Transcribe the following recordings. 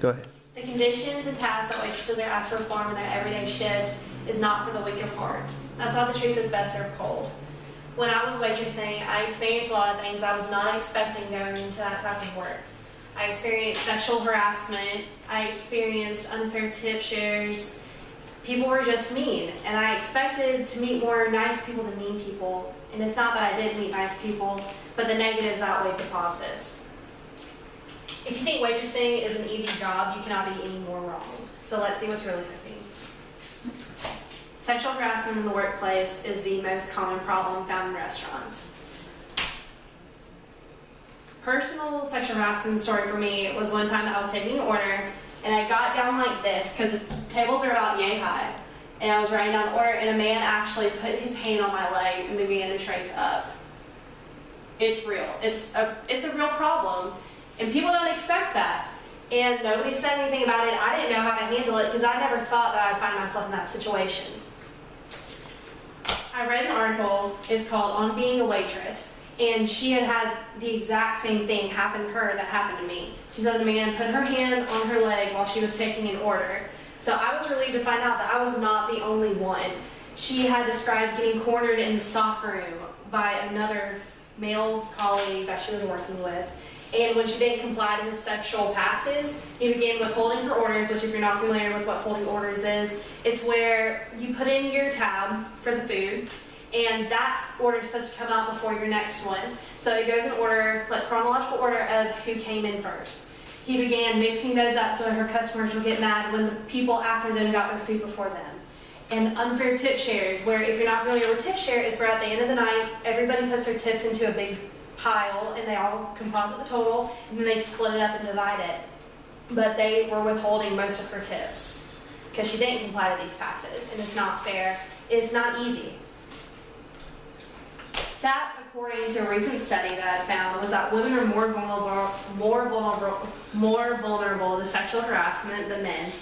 Go ahead. The conditions and tasks that waitresses are asked to perform in their everyday shifts is not for the weak of heart. That's why the truth is best served cold. When I was waitressing, I experienced a lot of things I was not expecting going into that type of work. I experienced sexual harassment, I experienced unfair tip shares, people were just mean, and I expected to meet more nice people than mean people, and it's not that I didn't meet nice people, but the negatives outweighed the positives. If you think waitressing is an easy job, you cannot be any more wrong. So let's see what's really cooking. Sexual harassment in the workplace is the most common problem found in restaurants. Personal sexual harassment story for me was one time that I was taking an order and I got down like this because the tables are about yay high, and I was writing down the order and a man actually put his hand on my leg and began to trace up. It's real. It's a real problem, and people don't expect that. And nobody said anything about it. I didn't know how to handle it because I never thought that I'd find myself in that situation. I read an article, it's called On Being a Waitress, and she had the exact same thing happen to her that happened to me. She said the man put her hand on her leg while she was taking an order. So I was relieved to find out that I was not the only one. She had described getting cornered in the stockroom by another male colleague that she was working with. And when she didn't comply to his sexual passes, he began withholding her orders, which if you're not familiar with what holding orders is, it's where you put in your tab for the food, and that order is supposed to come out before your next one. So it goes in order, like chronological order of who came in first. He began mixing those up so that her customers would get mad when the people after them got their food before them. And unfair tip shares, where if you're not familiar with tip share, it's where at the end of the night, everybody puts their tips into a big pile and they all composite the total and then they split it up and divide it. But they were withholding most of her tips because she didn't comply to these passes, and it's not fair. It's not easy. Stats according to a recent study that I found was that women are more vulnerable to sexual harassment than men.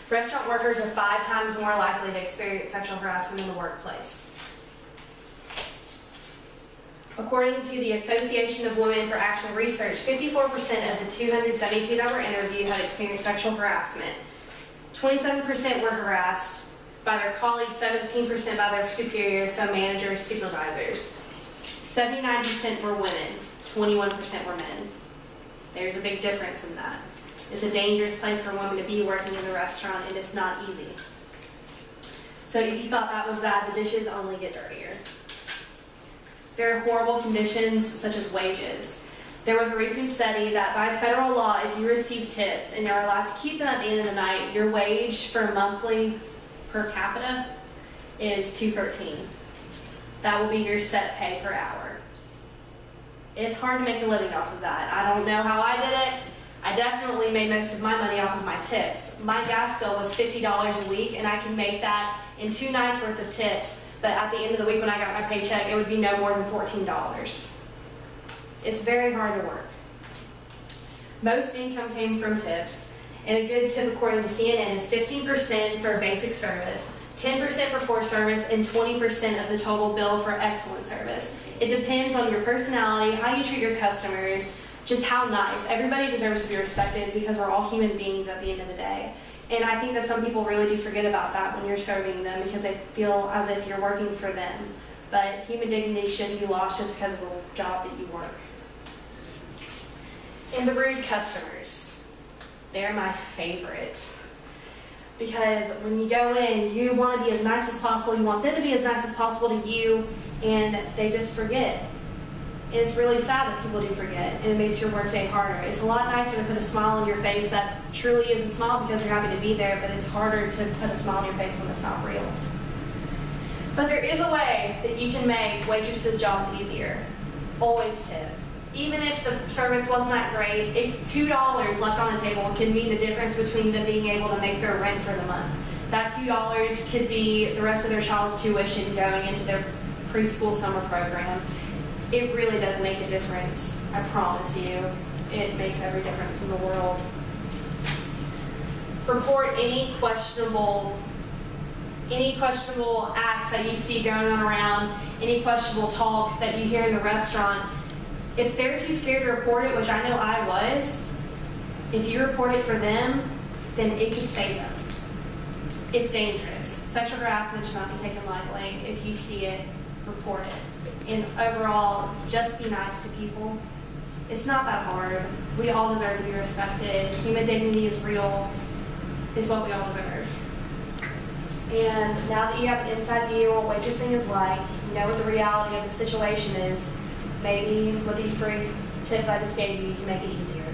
Restaurant workers are 5 times more likely to experience sexual harassment in the workplace. According to the Association of Women for Action Research, 54% of the 272 that were interviewed had experienced sexual harassment. 27% were harassed by their colleagues, 17% by their superiors, so managers, supervisors. 79% were women, 21% were men. There's a big difference in that. It's a dangerous place for women to be working in a restaurant, and it's not easy. So if you thought that was bad, the dishes only get dirtier. There are horrible conditions such as wages. There was a recent study that by federal law, if you receive tips and you're allowed to keep them at the end of the night, your wage for monthly per capita is $2.13. That will be your set pay per hour. It's hard to make a living off of that. I don't know how I did it. I definitely made most of my money off of my tips. My gas bill was $50 a week, and I can make that in 2 nights worth of tips. But at the end of the week when I got my paycheck, it would be no more than $14. It's very hard to work. Most income came from tips, and a good tip according to CNN is 15% for basic service, 10% for poor service, and 20% of the total bill for excellent service. It depends on your personality, how you treat your customers, just how nice. Everybody deserves to be respected because we're all human beings at the end of the day. And I think that some people really do forget about that when you're serving them because they feel as if you're working for them. But human dignity shouldn't be lost just because of the job that you work. And the rude customers. They're my favorite. Because when you go in, you want to be as nice as possible. You want them to be as nice as possible to you, and they just forget. And it's really sad that people do forget, and it makes your workday harder. It's a lot nicer to put a smile on your face that truly is a smile because you're happy to be there, but it's harder to put a smile on your face when it's not real. But there is a way that you can make waitresses' jobs easier. Always tip. Even if the service wasn't that great, $2 left on the table can be the difference between them being able to make their rent for the month. That $2 could be the rest of their child's tuition going into their preschool summer program. It really does make a difference, I promise you. It makes every difference in the world. Report any questionable acts that you see going on around, any questionable talk that you hear in the restaurant. If they're too scared to report it, which I know I was, if you report it for them, then it could save them. It's dangerous. Sexual harassment should not be taken lightly. If you see it, report it. And overall, just be nice to people. It's not that hard. We all deserve to be respected. Human dignity is real, is what we all deserve. And now that you have an inside view on what waitressing is like, you know what the reality of the situation is, maybe with these 3 tips I just gave you, you can make it easier.